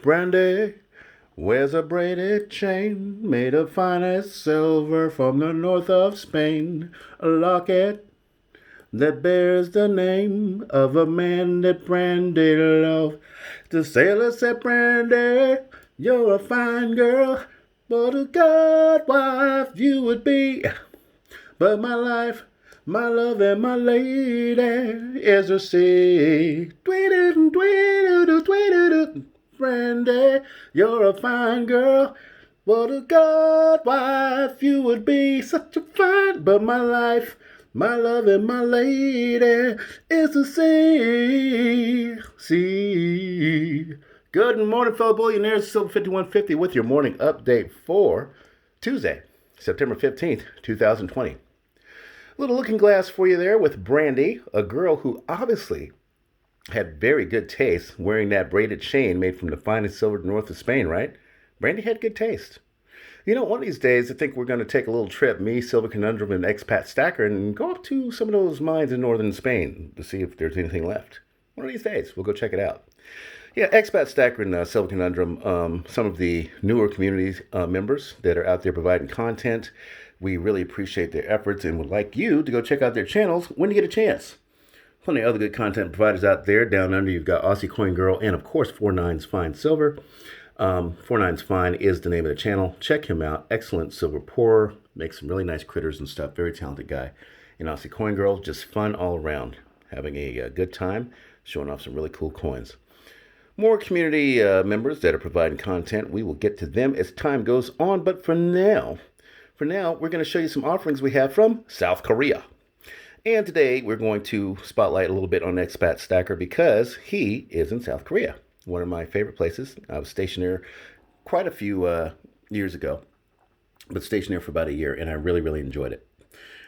Brandy wears a braided chain made of finest silver from the north of Spain. A locket that bears the name of a man that Brandy loved. The sailor said, Brandy, you're a fine girl, but a good wife you would be. But my life, my love, and my lady is a sea. Brandy, you're a fine girl. What a good wife you would be. Such a fine, but my life, my love, and my lady is a sea. Sea. Good morning, fellow billionaires. Silver 5150 with your morning update for Tuesday, September 15th, 2020. Little looking glass for you there with Brandy, a girl who obviously had very good taste wearing that braided chain made from the finest silver north of Spain, right? Brandy had good taste. You know, one of these days, I think we're going to take a little trip, me, Silver Conundrum, and Expat Stacker, and go up to some of those mines in northern Spain to see if there's anything left. One of these days, we'll go check it out. Yeah, Expat Stacker and Silver Conundrum, some of the newer community members that are out there providing content. We really appreciate their efforts and would like you to go check out their channels when you get a chance. Plenty of other good content providers out there. Down under, you've got Aussie Coin Girl and, of course, 49's Fine Silver. 49's Fine is the name of the channel. Check him out. Excellent silver pourer. Makes some really nice critters and stuff. Very talented guy. And Aussie Coin Girl, just fun all around. Having a good time. Showing off some really cool coins. More community members that are providing content. We will get to them as time goes on. But for now, we're going to show you some offerings we have from South Korea. And today we're going to spotlight a little bit on Expat Stacker because he is in South Korea. One of my favorite places. I was stationed there quite a few years ago, but stationed there for about a year, and I really, really enjoyed it.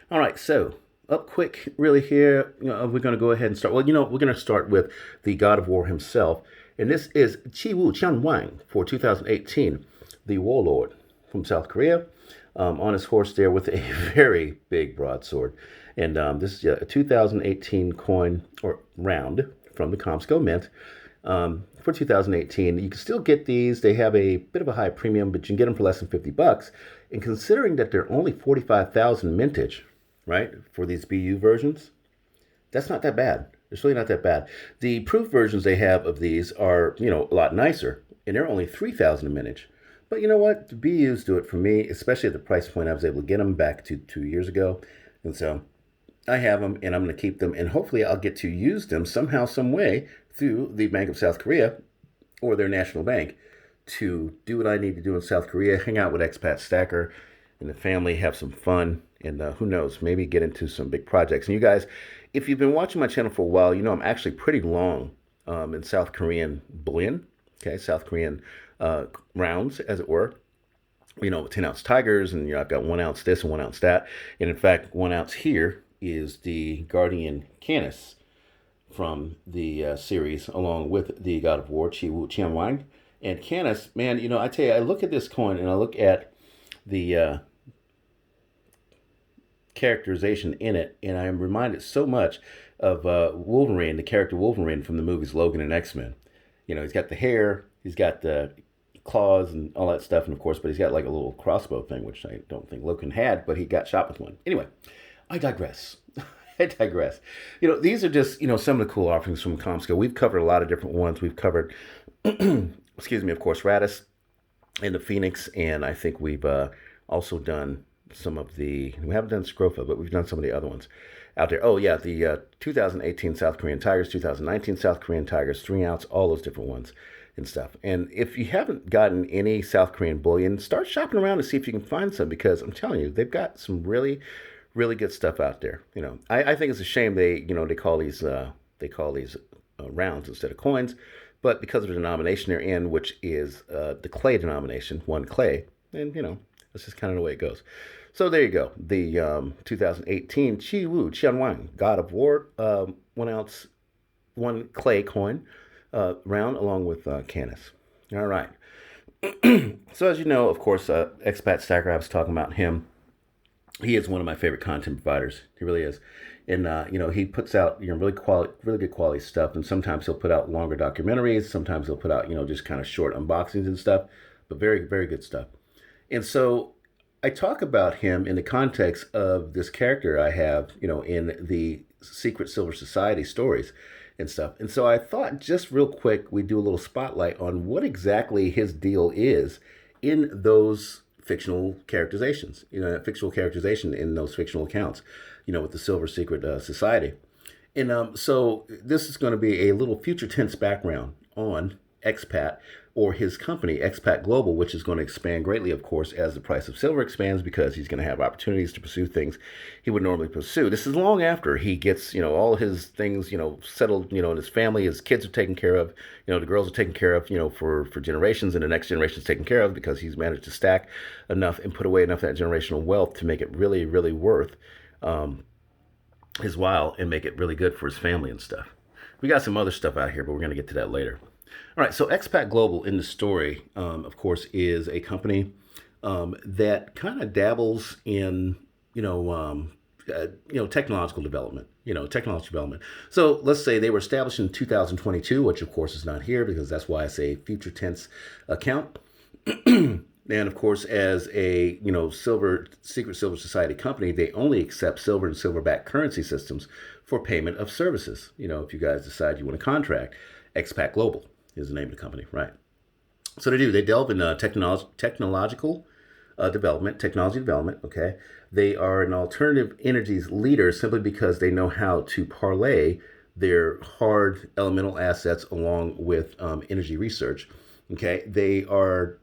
All right, so up quick, really here, we're going to go ahead and start. Well, we're going to start with the God of War himself, and this is Chi-Woo Tianwang for 2018, the warlord from South Korea, on his horse there with a very big broadsword. And this is a 2018 coin or round from the Comsco Mint for 2018. You can still get these. They have a bit of a high premium, but you can get them for less than $50. And considering that they're only 45,000 mintage, right, for these BU versions, that's not that bad. It's really not that bad. The proof versions they have of these are, a lot nicer, and they're only 3,000 mintage. But you know what? The BUs do it for me, especially at the price point I was able to get them back to 2 years ago. And so I have them, and I'm going to keep them, and hopefully I'll get to use them somehow, some way through the Bank of South Korea or their national bank to do what I need to do in South Korea, hang out with Expat Stacker and the family, have some fun, and who knows, maybe get into some big projects. And you guys, if you've been watching my channel for a while, I'm actually pretty long in South Korean bullion, okay, South Korean rounds, as it were. 10-ounce tigers, and I've got 1 ounce this and 1 ounce that. And in fact, 1 ounce here is the Guardian Canis from the series, along with the God of War, Chi-Woo Tianwang. And Canis, man, I tell you, I look at this coin and I look at the characterization in it, and I am reminded so much of Wolverine, the character Wolverine from the movies Logan and X-Men. He's got the hair, he's got the claws and all that stuff, and of course, but he's got like a little crossbow thing, which I don't think Logan had, but he got shot with one. Anyway, I digress. These are just, some of the cool offerings from Comsco. We've covered a lot of different ones. We've covered, excuse me, of course, Radis and the Phoenix, and I think we've also done some of we haven't done Scrofa, but we've done some of the other ones out there. Oh, yeah, the 2018 South Korean Tigers, 2019 South Korean Tigers, 3 ounce, all those different ones and stuff. And if you haven't gotten any South Korean bullion, start shopping around to see if you can find some, because I'm telling you, they've got some really, really good stuff out there. I think it's a shame they call these rounds instead of coins, but because of the denomination they're in, which is the clay denomination, one clay, and that's just kind of the way it goes. So there you go. The 2018 Chi-Woo Tianwang God of War 1 ounce, 1 clay coin round, along with Canis. All right. So as you know, of course, Expat Stacker, I was talking about him. He is one of my favorite content providers. He really is. And he puts out really good quality stuff. And sometimes he'll put out longer documentaries. Sometimes he'll put out just kind of short unboxings and stuff. But very very good stuff. And so I talk about him in the context of this character I have, in the Secret Silver Society stories and stuff. And so I thought just real quick we'd do a little spotlight on what exactly his deal is in those fictional characterizations, fictional characterization in those fictional accounts, with the Silver Secret Society. And so this is going to be a little future tense background on Expat, or his company, Expat Global, which is going to expand greatly, of course, as the price of silver expands, because he's going to have opportunities to pursue things he would normally pursue. This is long after he gets, all his things, settled, in his family. His kids are taken care of. The girls are taken care of, for generations, and the next generation is taken care of, because he's managed to stack enough and put away enough of that generational wealth to make it really, really worth his while, and make it really good for his family and stuff. We got some other stuff out here, but we're going to get to that later. All right, so Expat Global in the story, of course, is a company that kind of dabbles in, technological development. Technology development. So let's say they were established in 2022, which of course is not here, because that's why I say future tense account. And of course, as a Secret Silver Society company, they only accept silver and silver-backed currency systems for payment of services. If you guys decide you want to contract, Expat Global is the name of the company, right? So they delve in technological development. Okay, they are an alternative energies leader simply because they know how to parlay their hard elemental assets along with energy research. Okay, they are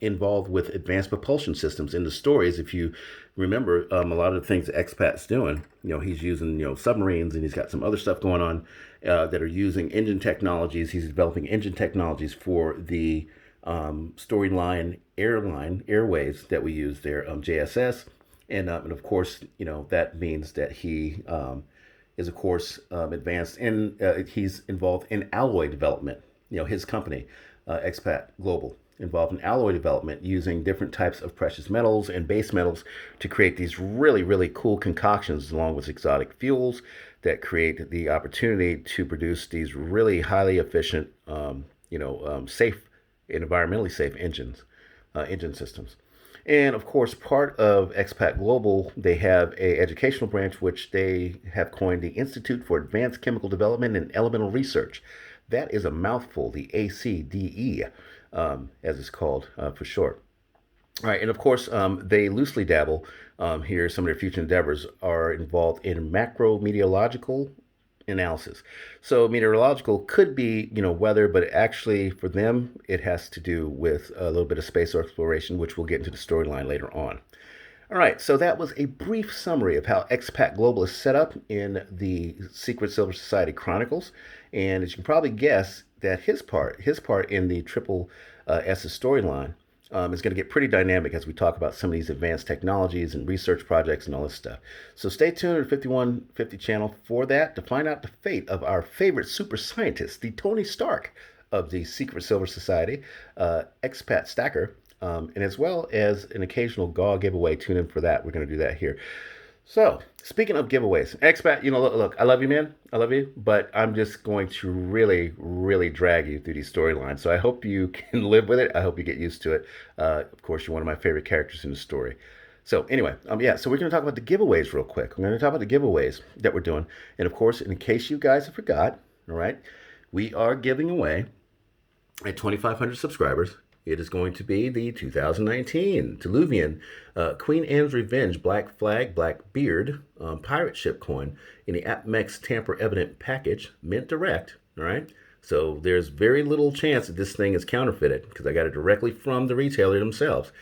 involved with advanced propulsion systems. In the stories, if you remember, a lot of the things that Expat's doing, he's using submarines, and he's got some other stuff going on that are using engine technologies. He's developing engine technologies for the storyline airways that we use there, JSS, and of course, that means that he is of course advanced, and he's involved in alloy development. His company, Expat Global, involved in alloy development using different types of precious metals and base metals to create these really, really cool concoctions, along with exotic fuels that create the opportunity to produce these really highly efficient, safe and environmentally safe engine systems. And of course, part of Expat Global, they have a educational branch which they have coined the Institute for Advanced Chemical Development and Elemental Research. That is a mouthful, the ACDE. As it's called for short. All right, and of course, they loosely dabble here. Some of their future endeavors are involved in macro-meteorological analysis. So meteorological could be, weather, but actually for them, it has to do with a little bit of space exploration, which we'll get into the storyline later on. All right, so that was a brief summary of how Expat Global is set up in the Secret Silver Society Chronicles. And as you can probably guess, that his part in the Triple S's storyline is going to get pretty dynamic as we talk about some of these advanced technologies and research projects and all this stuff. So stay tuned to the 5150 channel for that, to find out the fate of our favorite super scientist, the Tony Stark of the Secret Silver Society, Expat Stacker, and as well as an occasional GAW giveaway. Tune in for that. We're going to do that here. So, speaking of giveaways, Expat, look, I love you, man. I love you, but I'm just going to really, really drag you through these storylines. So I hope you can live with it. I hope you get used to it. Of course, you're one of my favorite characters in the story. So anyway, so we're going to talk about the giveaways real quick. We're going to talk about the giveaways that we're doing. And of course, in case you guys have forgot, all right, we are giving away at 2,500 subscribers. It is going to be the 2019 Diluvian Queen Anne's Revenge Black Flag, Black Beard pirate ship coin in the APMEX Tamper Evident package, mint direct, all right? So there's very little chance that this thing is counterfeited, because I got it directly from the retailer themselves.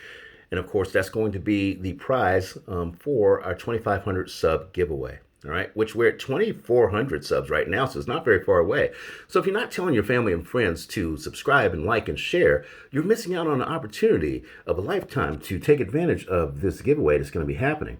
And of course, that's going to be the prize for our 2,500 sub giveaway. All right, which we're at 2,400 subs right now, so it's not very far away. So if you're not telling your family and friends to subscribe and like and share, you're missing out on an opportunity of a lifetime to take advantage of this giveaway that's going to be happening.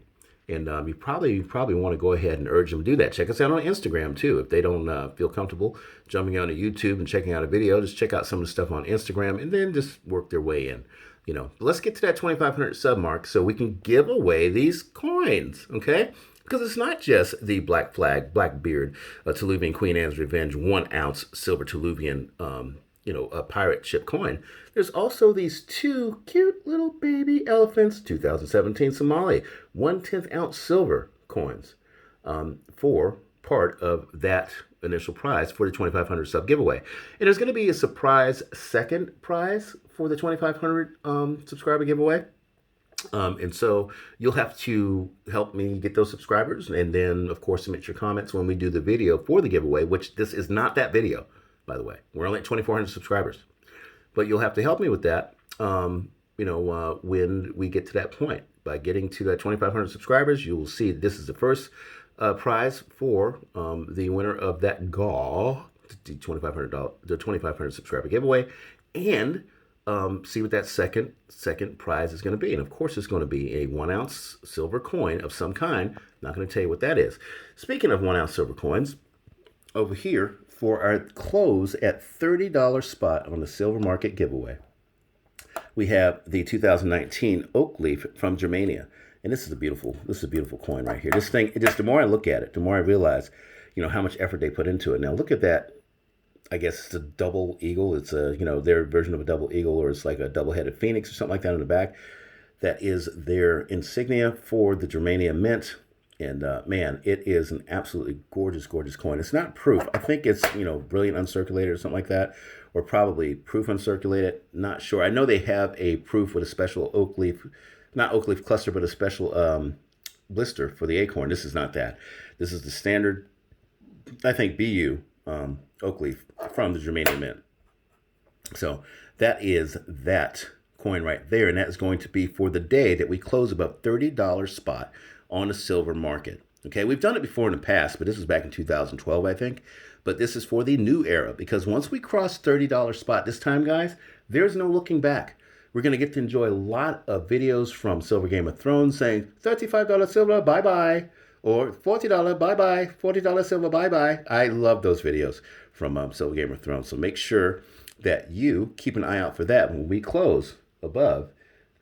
And you probably want to go ahead and urge them to do that. Check us out on Instagram too. If they don't feel comfortable jumping onto YouTube and checking out a video, just check out some of the stuff on Instagram and then just work their way in. But let's get to that 2,500 sub mark so we can give away these coins, okay? Because it's not just the Black Flag, Blackbeard, Tuluvian Queen Anne's Revenge 1 ounce silver Tuluvian, a pirate ship coin. There's also these 2 cute little baby elephants, 2017 Somali, 1/10 ounce silver coins, for part of that initial prize for the 2,500 sub giveaway. And there's going to be a surprise second prize for the 2,500 subscriber giveaway. And so you'll have to help me get those subscribers, and then of course submit your comments when we do the video for the giveaway, which this is not that video, by the way. We're only at 2,400 subscribers, but you'll have to help me with that when we get to that point. By getting to that 2,500 subscribers, you will see this is the first prize for the winner of that GAWS, the $2,500 subscriber giveaway, and see what that second prize is going to be. And of course, it's going to be a 1 ounce silver coin of some kind. Not going to tell you what that is. Speaking of 1 ounce silver coins, over here for our close at $30 spot on the silver market giveaway, we have the 2019 oak leaf from Germania. And this is a beautiful coin right here. This thing, the more I look at it, the more I realize, how much effort they put into it. Now look at that. I guess it's a double eagle. It's their version of a double eagle, or it's like a double-headed phoenix or something like that in the back. That is their insignia for the Germania Mint. And man, it is an absolutely gorgeous, gorgeous coin. It's not proof. I think it's, brilliant uncirculated or something like that, or probably proof uncirculated. Not sure. I know they have a proof with a special oak leaf, not oak leaf cluster, but a special blister for the acorn. This is not that. This is the standard, I think, BU oak leaf from the Germania Mint. So that is that coin right there, and that is going to be for the day that we close above $30 spot on the silver market. Okay, we've done it before in the past, but this was back in 2012, I think. But this is for the new era, because once we cross $30 spot this time, guys, there's no looking back. We're going to get to enjoy a lot of videos from Silver Game of Thrones saying $35 silver, bye-bye. Or $40, bye-bye, $40 silver, bye-bye. I love those videos from Silver Game of Thrones. So make sure that you keep an eye out for that when we close above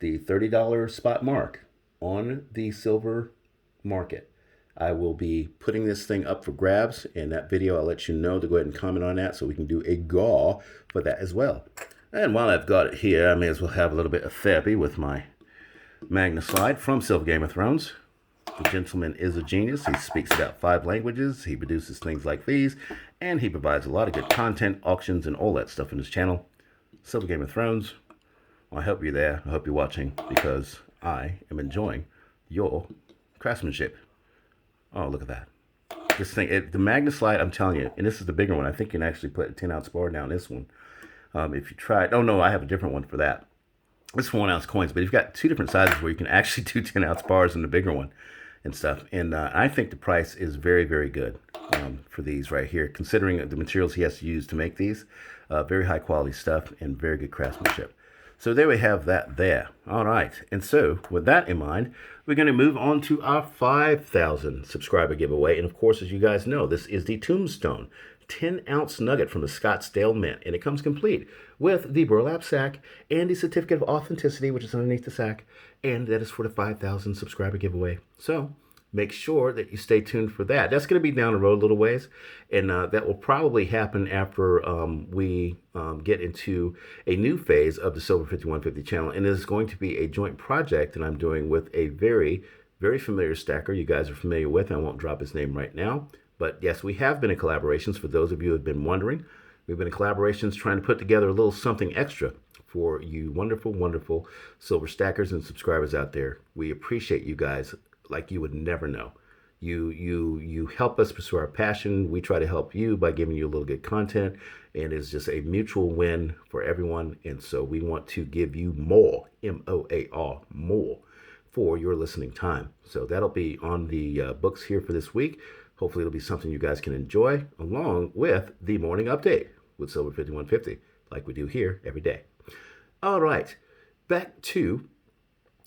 the $30 spot mark on the silver market. I will be putting this thing up for grabs. In that video, I'll let you know to go ahead and comment on that so we can do a GAW for that as well. And while I've got it here, I may as well have a little bit of therapy with my Magnaslide from Silver Game of Thrones. The gentleman is a genius. He speaks about 5 languages. He produces things like these, and he provides a lot of good content, auctions, and all that stuff in his channel. Silver Game of Thrones. I hope you're there. I hope you're watching, because I am enjoying your craftsmanship. Oh, look at that. This thing, the Magnaslide, I'm telling you, and this is the bigger one. I think you can actually put a 10 ounce bar down this one. If you try it. Oh, no, I have a different one for that. It's 1 ounce coins, but you've got 2 different sizes where you can actually do 10 ounce bars in the bigger one and stuff. And I think the price is very, very good for these right here, considering the materials he has to use to make these. Very high quality stuff and very good craftsmanship. So there we have that there. All right. And so with that in mind, we're going to move on to our 5,000 subscriber giveaway. And of course, as you guys know, this is the Tombstone 10 ounce nugget from the Scottsdale Mint. And it comes complete with the burlap sack and the certificate of authenticity, which is underneath the sack. And that is for the 5,000 subscriber giveaway. So make sure that you stay tuned for that. That's going to be down the road a little ways. And that will probably happen after we get into a new phase of the Silver 5150 channel. And it is going to be a joint project that I'm doing with a very, very familiar stacker you guys are familiar with. I won't drop his name right now. But yes, we have been in collaborations. For those of you who have been wondering, we've been in collaborations trying to put together a little something extra for you wonderful, wonderful silver stackers and subscribers out there. We appreciate you guys like you would never know. You help us pursue our passion. We try to help you by giving you a little good content, and it's just a mutual win for everyone. And so we want to give you more, M-O-A-R, more, for your listening time. So that'll be on the books here for this week. Hopefully it'll be something you guys can enjoy, along with the morning update with Silver 5150, like we do here every day. All right, back to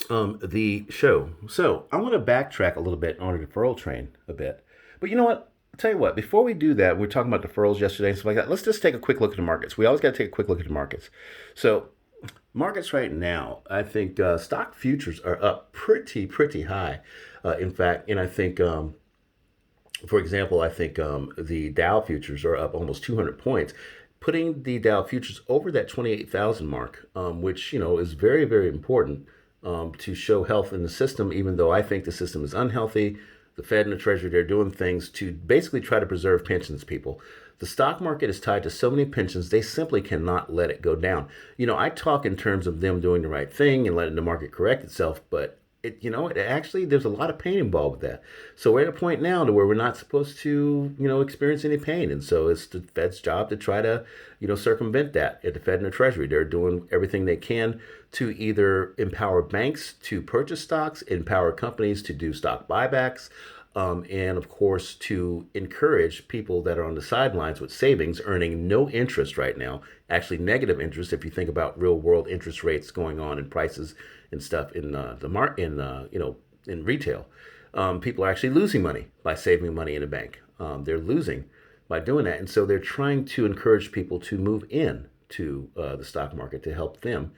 the show. So I want to backtrack a little bit on the deferral train a bit. But you know what? I'll tell you what, before we do that, we were talking about deferrals yesterday and stuff like that. Let's just take a quick look at the markets. We always got to take a quick look at the markets. So markets right now, I think stock futures are up pretty high. In fact, and I think, for example, I think the Dow futures are up almost 200 points, putting the Dow futures over that 28,000 mark, which is very, very important to show health in the system. Even though I think the system is unhealthy, the Fed and the Treasury, they're doing things to basically try to preserve pensions. People, the stock market is tied to so many pensions; they simply cannot let it go down. I talk in terms of them doing the right thing and letting the market correct itself, but it actually there's a lot of pain involved with that. So we're at a point now to where we're not supposed to experience any pain, and so it's the Fed's job to try to circumvent that. At the Fed and the Treasury, they're doing everything they can to either empower banks to purchase stocks, empower companies to do stock buybacks, and of course to encourage people that are on the sidelines with savings earning no interest right now, actually negative interest if you think about real world interest rates going on and prices and stuff in in retail. People are actually losing money by saving money in a bank. They're losing by doing that, and so they're trying to encourage people to move in to the stock market to help them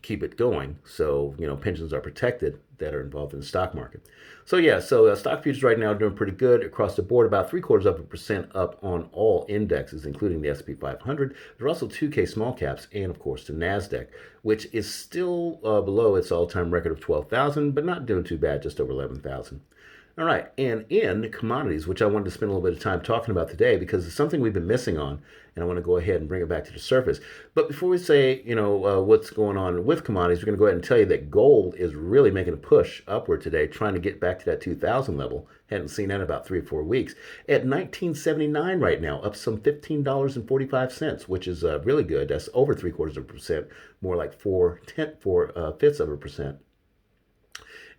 keep it going. So pensions are protected that are involved in the stock market. So yeah, stock futures right now are doing pretty good across the board, about 0.75% up on all indexes, including the S&P 500. There are also 2K small caps and of course the Nasdaq, which is still below its all-time record of 12,000, but not doing too bad, just over 11,000. All right, and in commodities, which I wanted to spend a little bit of time talking about today because it's something we've been missing on, and I want to go ahead and bring it back to the surface. But before we say, what's going on with commodities, we're going to go ahead and tell you that gold is really making a push upward today, trying to get back to that 2,000 level. Hadn't seen that in about 3 or 4 weeks. At 1979 right now, up some $15.45, which is really good. That's over 0.75%, more like 4/5 of a percent.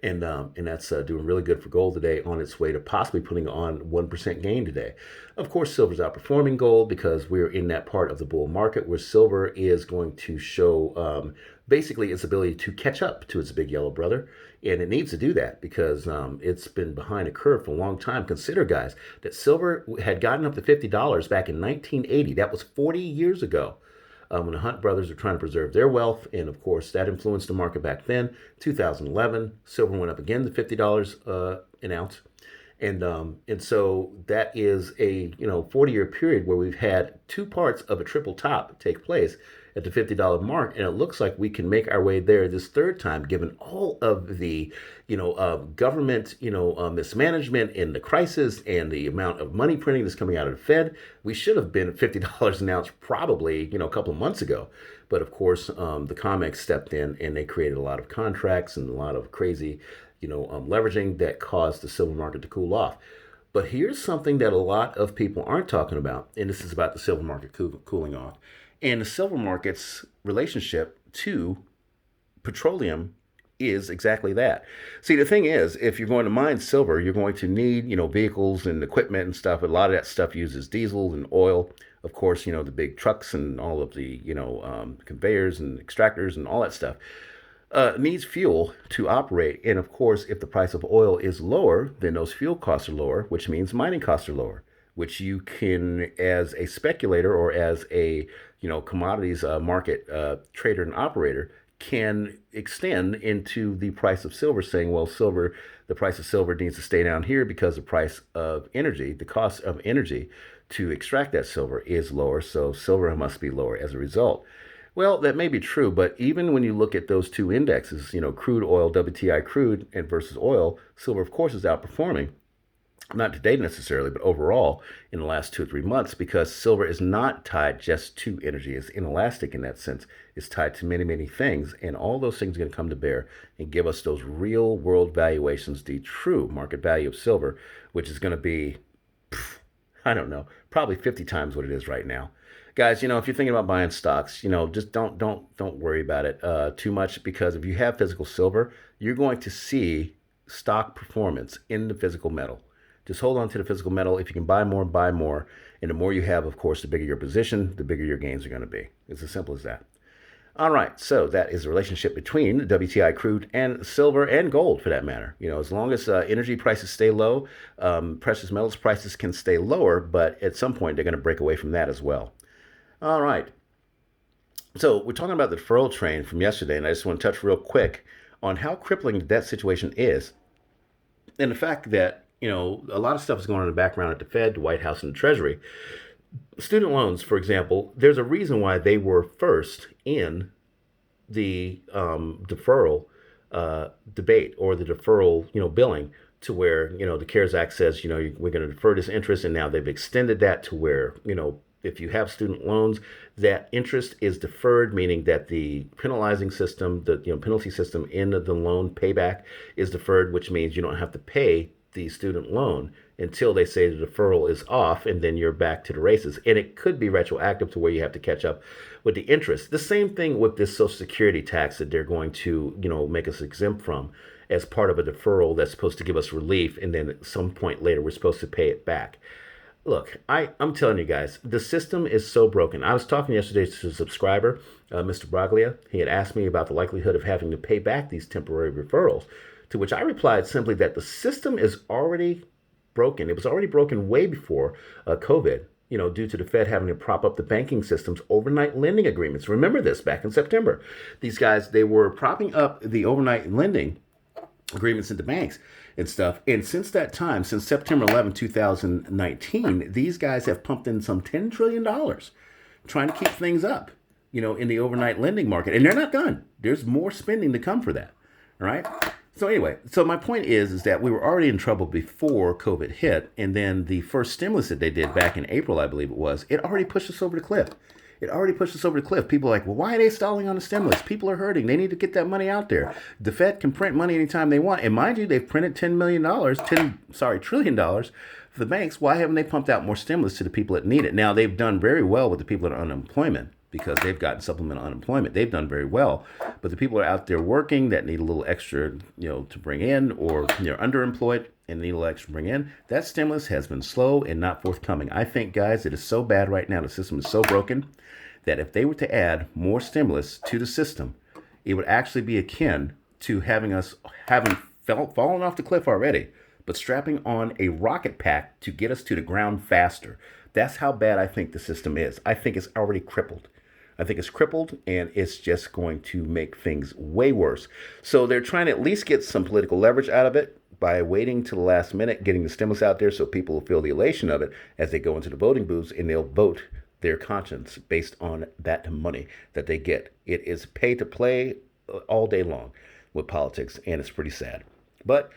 And that's doing really good for gold today, on its way to possibly putting on 1% gain today. Of course, silver's outperforming gold because we're in that part of the bull market where silver is going to show basically its ability to catch up to its big yellow brother. And it needs to do that because it's been behind a curve for a long time. Consider, guys, that silver had gotten up to $50 back in 1980. That was 40 years ago. When the Hunt brothers are trying to preserve their wealth. And of course, that influenced the market back then. 2011, silver went up again to $50 an ounce. And so that is a 40-year period where we've had two parts of a triple top take place at the $50 mark, and it looks like we can make our way there this third time, given all of the government mismanagement and the crisis and the amount of money printing that's coming out of the Fed. We should have been at $50 an ounce probably a couple of months ago, but of course the COMEX stepped in and they created a lot of contracts and a lot of crazy leveraging that caused the silver market to cool off. But here's something that a lot of people aren't talking about, and this is about the silver market cooling off and the silver market's relationship to petroleum is exactly that. See, the thing is, if you're going to mine silver, you're going to need, vehicles and equipment and stuff. A lot of that stuff uses diesel and oil. Of course, the big trucks and all of the, conveyors and extractors and all that stuff. Needs fuel to operate. And of course, if the price of oil is lower, then those fuel costs are lower, which means mining costs are lower, which you can, as a speculator or as a commodities market trader and operator, can extend into the price of silver, saying, well, the price of silver needs to stay down here because the price of energy, the cost of energy to extract that silver is lower, so silver must be lower as a result. Well, that may be true, but even when you look at those two indexes, crude oil, WTI crude, and versus oil, silver, of course, is outperforming. Not today necessarily, but overall in the last 2 or 3 months, because silver is not tied just to energy. It's inelastic in that sense. It's tied to many, many things, and all those things are going to come to bear and give us those real world valuations, the true market value of silver, which is going to be, I don't know, probably 50 times what it is right now. Guys, if you're thinking about buying stocks, just don't worry about it too much, because if you have physical silver, you're going to see stock performance in the physical metal. Just hold on to the physical metal. If you can buy more, buy more. And the more you have, of course, the bigger your position, the bigger your gains are going to be. It's as simple as that. All right, so that is the relationship between WTI crude and silver and gold, for that matter. As long as energy prices stay low, precious metals prices can stay lower, but at some point they're going to break away from that as well. All right. So we're talking about the deferral train from yesterday, and I just want to touch real quick on how crippling the debt situation is. And the fact that, a lot of stuff is going on in the background at the Fed, the White House, and the Treasury. Student loans, for example, there's a reason why they were first in the deferral debate, or the deferral, billing, to where, the CARES Act says, we're going to defer this interest, and now they've extended that to where, if you have student loans, that interest is deferred, meaning that the penalizing system, the penalty system in the loan payback is deferred, which means you don't have to pay the student loan until they say the deferral is off, and then you're back to the races. And it could be retroactive to where you have to catch up with the interest. The same thing with this Social Security tax that they're going to, make us exempt from as part of a deferral that's supposed to give us relief, and then at some point later we're supposed to pay it back. Look, I'm telling you guys, the system is so broken. I was talking yesterday to a subscriber, Mr. Braglia. He had asked me about the likelihood of having to pay back these temporary referrals, to which I replied simply that the system is already broken. It was already broken way before COVID, due to the Fed having to prop up the banking system's overnight lending agreements. Remember this back in September. These guys, they were propping up the overnight lending agreements into banks and stuff. And since that time, since September 11, 2019, these guys have pumped in some $10 trillion trying to keep things up, in the overnight lending market. And they're not done. There's more spending to come for that. All right. So anyway, so my point is that we were already in trouble before COVID hit. And then the first stimulus that they did back in April, I believe it was, it already pushed us over the cliff. It already pushed us over the cliff. People are like, well, why are they stalling on the stimulus? People are hurting. They need to get that money out there. The Fed can print money anytime they want. And mind you, they've printed $10 trillion for the banks. Why haven't they pumped out more stimulus to the people that need it? Now, they've done very well with the people that are unemployment, because they've gotten supplemental unemployment. They've done very well. But the people are out there working that need a little extra, to bring in, or they're underemployed and need a little extra to bring in. That stimulus has been slow and not forthcoming. I think, guys, it is so bad right now. The system is so broken that if they were to add more stimulus to the system, it would actually be akin to having fallen off the cliff already, but strapping on a rocket pack to get us to the ground faster. That's how bad I think the system is. I think it's already crippled. I think it's crippled, and it's just going to make things way worse. So they're trying to at least get some political leverage out of it by waiting to the last minute, getting the stimulus out there so people will feel the elation of it as they go into the voting booths, and they'll vote their conscience based on that money that they get. It is pay to play all day long with politics, and it's pretty sad. But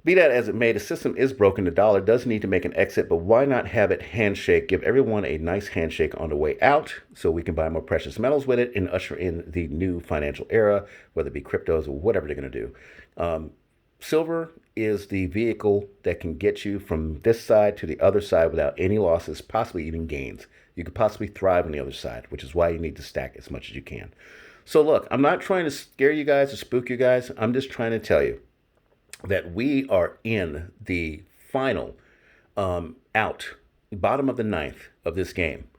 be that as it may, the system is broken. The dollar does need to make an exit, but why not have it handshake? Give everyone a nice handshake on the way out so we can buy more precious metals with it and usher in the new financial era, whether it be cryptos or whatever they're going to do. Silver is the vehicle that can get you from this side to the other side without any losses, possibly even gains. You could possibly thrive on the other side, which is why you need to stack as much as you can. So look, I'm not trying to scare you guys or spook you guys. I'm just trying to tell you that we are in the final bottom of the ninth of this game.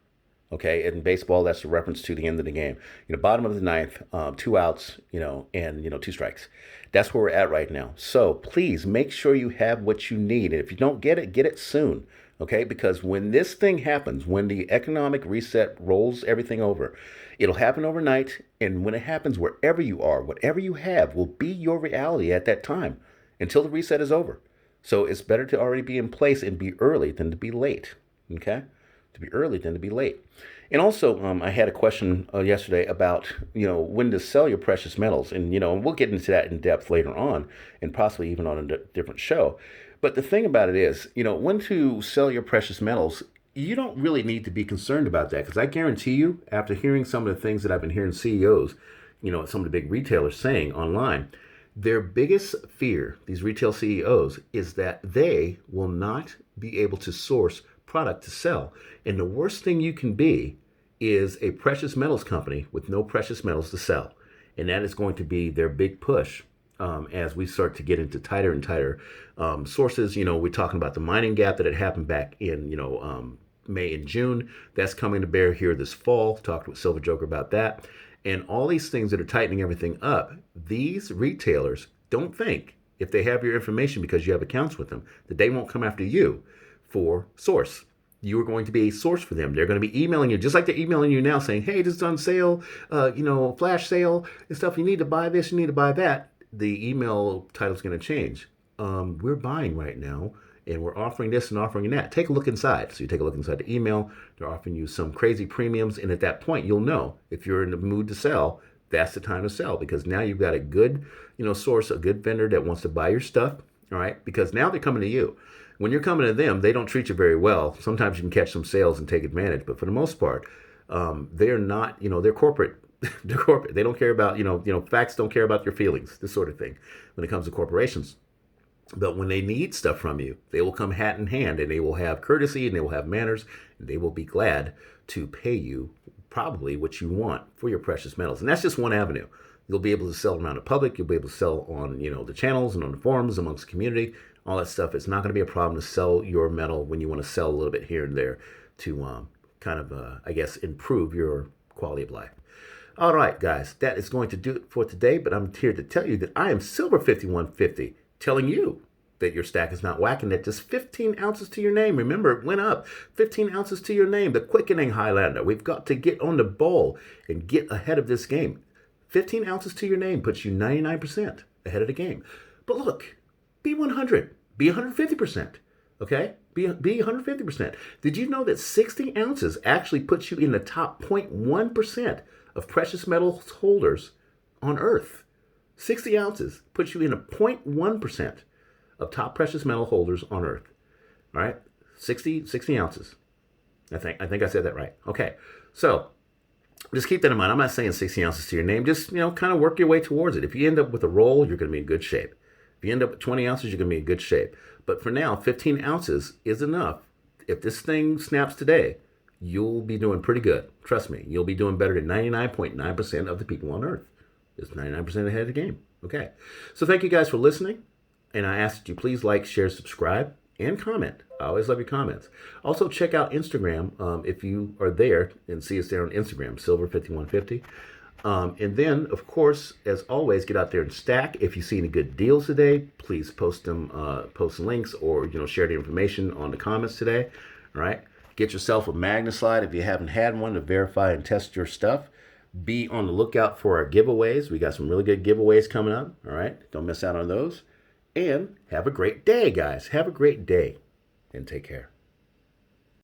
Okay, in baseball, that's a reference to the end of the game. Bottom of the ninth, 2 outs, and 2 strikes. That's where we're at right now. So please make sure you have what you need. And if you don't get it soon. Okay, because when this thing happens, when the economic reset rolls everything over, it'll happen overnight. And when it happens, wherever you are, whatever you have will be your reality at that time until the reset is over. So it's better to already be in place and be early than to be late. Okay, to be early than to be late. And also, I had a question yesterday about, when to sell your precious metals. And, we'll get into that in depth later on, and possibly even on a different show. But the thing about it is, when to sell your precious metals, you don't really need to be concerned about that. Because I guarantee you, after hearing some of the things that I've been hearing CEOs, some of the big retailers saying online, their biggest fear, these retail CEOs, is that they will not be able to source product to sell. And the worst thing you can be is a precious metals company with no precious metals to sell. And that is going to be their big push as we start to get into tighter and tighter sources. We're talking about the mining gap that had happened back in, May and June. That's coming to bear here this fall. Talked with Silver Joker about that. And all these things that are tightening everything up, these retailers don't think, if they have your information because you have accounts with them, that they won't come after you for source. You are going to be a source for them. They're going to be emailing you, just like they're emailing you now saying, hey, this is on sale, flash sale and stuff. You need to buy this, you need to buy that. The email title is going to change. we're buying right now and we're offering this and offering that. Take a look inside. So you take a look inside the email. They're offering you some crazy premiums. And at that point, you'll know if you're in the mood to sell, that's the time to sell, because now you've got a good, source, a good vendor that wants to buy your stuff. All right. Because now they're coming to you. When you're coming to them, they don't treat you very well. Sometimes you can catch some sales and take advantage. But for the most part, they're not, they're corporate. They're corporate. They don't care about, facts don't care about your feelings, this sort of thing when it comes to corporations. But when they need stuff from you, they will come hat in hand, and they will have courtesy, and they will have manners, and they will be glad to pay you probably what you want for your precious metals. And that's just one avenue. You'll be able to sell around the public. You'll be able to sell on, the channels and on the forums amongst the community, all that stuff. It's not going to be a problem to sell your metal when you want to sell a little bit here and there to kind of, improve your quality of life. All right, guys, that is going to do it for today. But I'm here to tell you that I am Silver 5150, telling you that your stack is not whacking, that just 15 ounces to your name. Remember, it went up. 15 ounces to your name, the quickening Highlander. We've got to get on the ball and get ahead of this game. 15 ounces to your name puts you 99% ahead of the game. But look, be 100, be 150%, okay? Be 150%. Did you know that 60 ounces actually puts you in the top 0.1% of precious metals holders on Earth? 60 ounces puts you in a 0.1% of top precious metal holders on Earth. All right? 60 ounces. I think I said that right. Okay. So just keep that in mind. I'm not saying 60 ounces to your name. Just, kind of work your way towards it. If you end up with a roll, you're going to be in good shape. If you end up with 20 ounces, you're going to be in good shape. But for now, 15 ounces is enough. If this thing snaps today, you'll be doing pretty good. Trust me. You'll be doing better than 99.9% of the people on Earth. It's 99% ahead of the game. Okay. So thank you guys for listening. And I ask that you please like, share, subscribe, and comment. I always love your comments. Also, check out Instagram if you are there, and see us there on Instagram, Silver5150. And then, of course, as always, get out there and stack. If you see any good deals today, please post them, post links, or share the information on the comments today. All right. Get yourself a magnet slide if you haven't had one to verify and test your stuff. Be on the lookout for our giveaways. We got some really good giveaways coming up. All right. Don't miss out on those. And have a great day, guys. Have a great day. And take care.